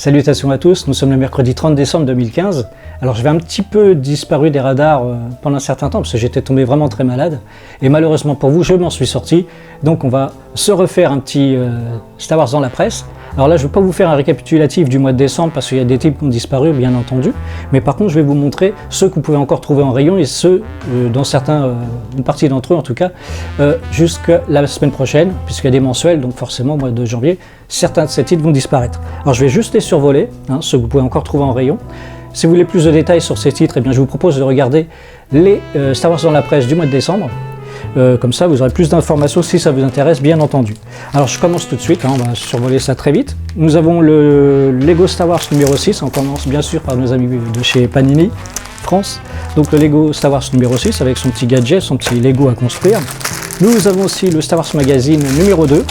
Salutations à tous, nous sommes le mercredi 30 décembre 2015. Alors j'avais un petit peu disparu des radars pendant un certain temps parce que j'étais tombé vraiment très malade. Et malheureusement pour vous, je m'en suis sorti. Donc on va se refaire un petit Star Wars dans la presse. Alors là, je ne vais pas vous faire un récapitulatif du mois de décembre parce qu'il y a des types qui ont disparu, bien entendu. Mais par contre, je vais vous montrer ceux que vous pouvez encore trouver en rayon et ceux, dans certains, une partie d'entre eux en tout cas, jusqu'à la semaine prochaine, puisqu'il y a des mensuels, donc forcément au mois de janvier, certains de ces titres vont disparaître. Alors je vais juste les survoler, ceux que vous pouvez encore trouver en rayon. Si vous voulez plus de détails sur ces titres, eh bien, je vous propose de regarder les Star Wars dans la presse du mois de décembre. Comme ça, vous aurez plus d'informations si ça vous intéresse, bien entendu. Alors, je commence tout de suite, on va survoler ça très vite. Nous avons le Lego Star Wars numéro 6. On commence bien sûr par nos amis de chez Panini France. Donc, le Lego Star Wars numéro 6 avec son petit gadget, son petit Lego à construire. Nous avons aussi le Star Wars Magazine numéro 2.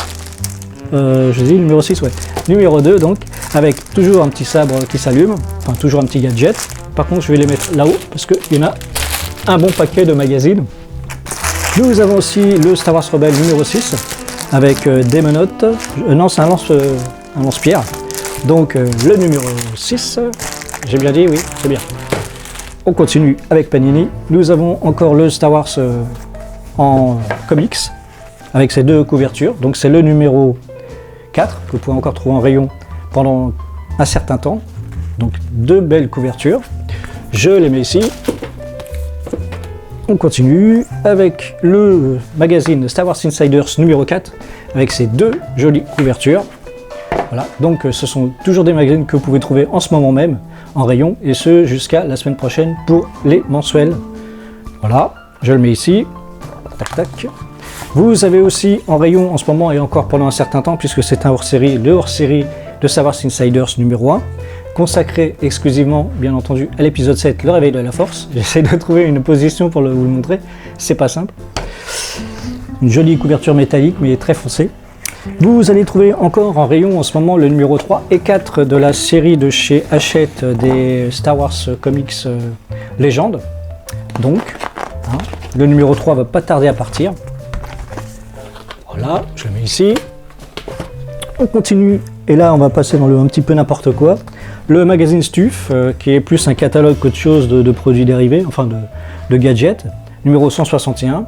Je dis numéro 6, ouais. Numéro 2, donc, avec toujours un petit sabre qui s'allume, enfin, toujours un petit gadget. Par contre, je vais les mettre là-haut parce qu'il y en a un bon paquet de magazines. Nous avons aussi le Star Wars Rebelle numéro 6 avec des menottes. Non, c'est un lance-pierre. Donc le numéro 6, j'ai bien dit, oui, c'est bien. On continue avec Panini. Nous avons encore le Star Wars en comics avec ses deux couvertures. Donc c'est le numéro 4 que vous pouvez encore trouver en rayon pendant un certain temps. Donc deux belles couvertures. Je les mets ici. On continue avec le magazine Star Wars Insiders numéro 4 avec ses deux jolies couvertures. Voilà, donc ce sont toujours des magazines que vous pouvez trouver en ce moment même en rayon et ce jusqu'à la semaine prochaine pour les mensuels. Voilà, je le mets ici. Tac tac. Vous avez aussi en rayon en ce moment et encore pendant un certain temps puisque c'est un hors-série, le hors-série de Star Wars Insiders numéro 1. Consacré exclusivement, bien entendu, à l'épisode 7, le réveil de la force. J'essaie de trouver une position pour vous le montrer, c'est pas simple. Une jolie couverture métallique, mais très foncée. Vous allez trouver encore en rayon en ce moment le numéro 3 et 4 de la série de chez Hachette des Star Wars Comics Légende. Donc, le numéro 3 va pas tarder à partir. Voilà, je le mets ici. On continue, et là on va passer dans le un petit peu n'importe quoi. Le magazine Stuff, qui est plus un catalogue qu'autre chose de produits dérivés, enfin de gadgets, numéro 161,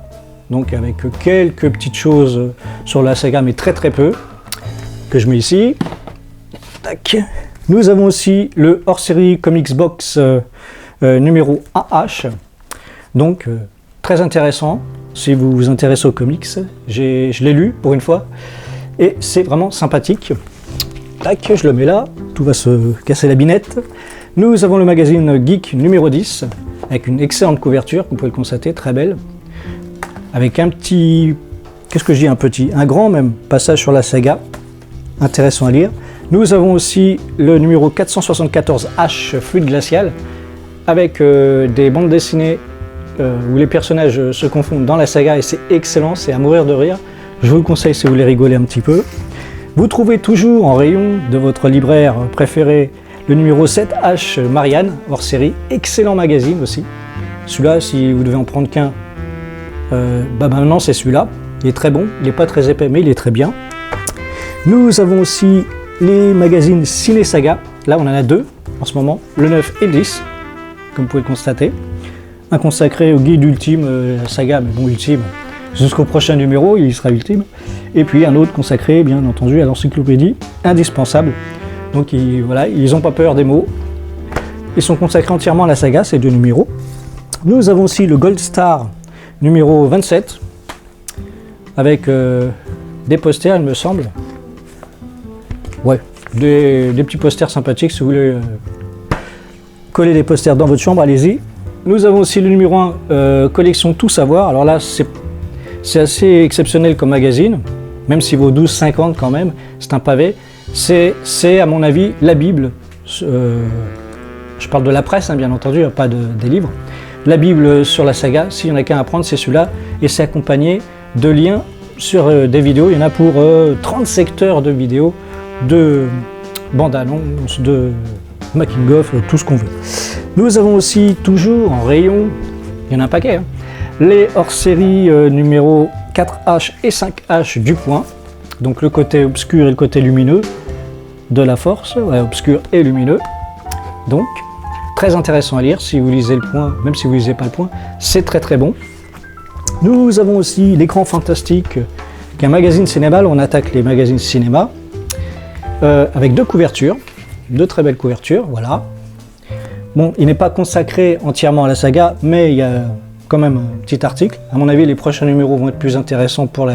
donc avec quelques petites choses sur la saga, mais très très peu, que je mets ici. Tac. Nous avons aussi le hors-série Comics Box numéro AH, donc très intéressant, si vous vous intéressez aux comics, je l'ai lu pour une fois, et c'est vraiment sympathique. Tac, je le mets là, tout va se casser la binette. Nous avons le magazine Geek numéro 10, avec une excellente couverture, vous pouvez le constater, très belle. Avec un petit, qu'est-ce que je dis, un grand même, passage sur la saga, intéressant à lire. Nous avons aussi le numéro 474H, Fluide Glacial, avec des bandes dessinées où les personnages se confondent dans la saga, et c'est excellent, c'est à mourir de rire. Je vous le conseille si vous voulez rigoler un petit peu. Vous trouvez toujours en rayon de votre libraire préféré le numéro 7H Marianne, hors série, excellent magazine aussi. Celui-là, si vous devez en prendre qu'un, maintenant c'est celui-là. Il est très bon, il n'est pas très épais, mais il est très bien. Nous avons aussi les magazines Ciné Saga. Là, on en a deux en ce moment, le 9 et le 10, comme vous pouvez le constater. Un consacré au guide ultime saga, mais bon, ultime. Jusqu'au prochain numéro, il sera ultime. Et puis un autre consacré, bien entendu, à l'encyclopédie indispensable. Donc voilà, ils n'ont pas peur des mots. Ils sont consacrés entièrement à la saga, ces deux numéros. Nous avons aussi le Gold Star numéro 27, avec des posters, il me semble. Ouais, des petits posters sympathiques, si vous voulez coller des posters dans votre chambre, allez-y. Nous avons aussi le numéro 1, collection Tout Savoir. Alors là, c'est assez exceptionnel comme magazine, même s'il vaut 12,50 quand même, c'est un pavé. C'est à mon avis la Bible, je parle de la presse bien entendu, pas des livres. La Bible sur la saga, s'il y en a qu'un à prendre, c'est celui-là, et c'est accompagné de liens sur des vidéos. Il y en a pour 30 secteurs de vidéos, de bandes-annonces, de making-of, tout ce qu'on veut. Nous avons aussi toujours en rayon, il y en a un paquet, les hors-séries numéro 4H et 5H du Point, donc le côté obscur et le côté lumineux de la Force, ouais, obscur et lumineux. Donc, très intéressant à lire si vous lisez le point, même si vous lisez pas le point, c'est très très bon. Nous avons aussi l'écran fantastique, qui est un magazine cinéma. On attaque les magazines cinéma avec deux couvertures, deux très belles couvertures, voilà. Bon, il n'est pas consacré entièrement à la saga, mais il y a quand même un petit article. À mon avis, les prochains numéros vont être plus intéressants pour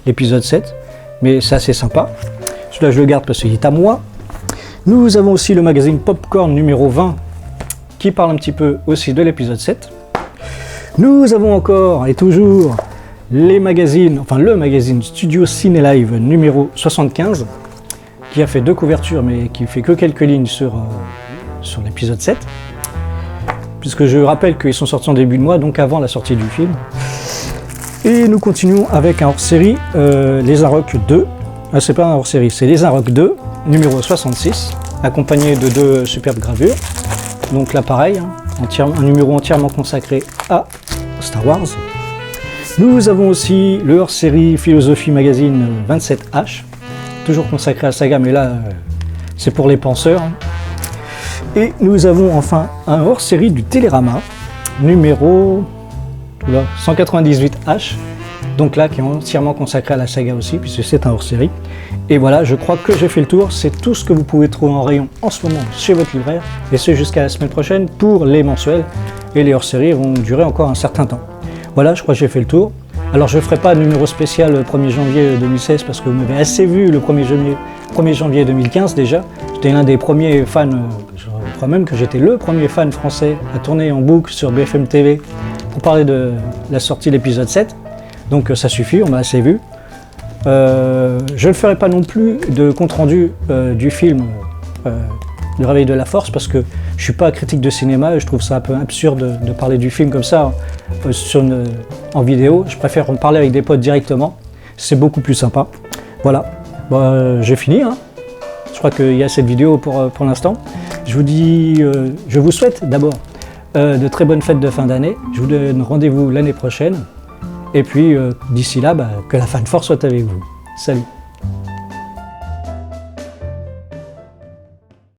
l'épisode 7, mais c'est assez sympa. Celui-là, je le garde parce qu'il est à moi. Nous avons aussi le magazine Popcorn numéro 20, qui parle un petit peu aussi de l'épisode 7. Nous avons encore et toujours les magazines, enfin le magazine Studio Ciné Live numéro 75, qui a fait deux couvertures, mais qui fait que quelques lignes sur l'épisode 7. Puisque je rappelle qu'ils sont sortis en début de mois, donc avant la sortie du film. Et nous continuons avec un hors-série, Les Arocs 2. Ah, c'est pas un hors-série, c'est Les Arocs 2, numéro 66, accompagné de deux superbes gravures. Donc là, pareil, hein, un numéro entièrement consacré à Star Wars. Nous avons aussi le hors-série Philosophie Magazine 27H, toujours consacré à la saga, mais là, c'est pour les penseurs. Et nous avons enfin un hors-série du Télérama, numéro 198H, donc là qui est entièrement consacré à la saga aussi, puisque c'est un hors-série. Et voilà, je crois que j'ai fait le tour, c'est tout ce que vous pouvez trouver en rayon en ce moment chez votre libraire, et ce jusqu'à la semaine prochaine pour les mensuels, et les hors-séries vont durer encore un certain temps. Voilà, je crois que j'ai fait le tour. Alors je ne ferai pas de numéro spécial le 1er janvier 2016 parce que vous m'avez assez vu le 1er janvier 2015 déjà. J'étais l'un des premiers fans, je crois même que j'étais le premier fan français à tourner en boucle sur BFM TV pour parler de la sortie de l'épisode 7. Donc ça suffit, on m'a assez vu. Je ne ferai pas non plus de compte-rendu du film Le Réveil de la Force parce que je ne suis pas critique de cinéma et je trouve ça un peu absurde de parler du film comme ça en vidéo. Je préfère en parler avec des potes directement, c'est beaucoup plus sympa. Voilà, j'ai fini, hein. Je crois qu'il y a cette vidéo pour l'instant. Je vous souhaite d'abord de très bonnes fêtes de fin d'année. Je vous donne rendez-vous l'année prochaine. Et puis d'ici là, que la fin de force soit avec vous. Salut!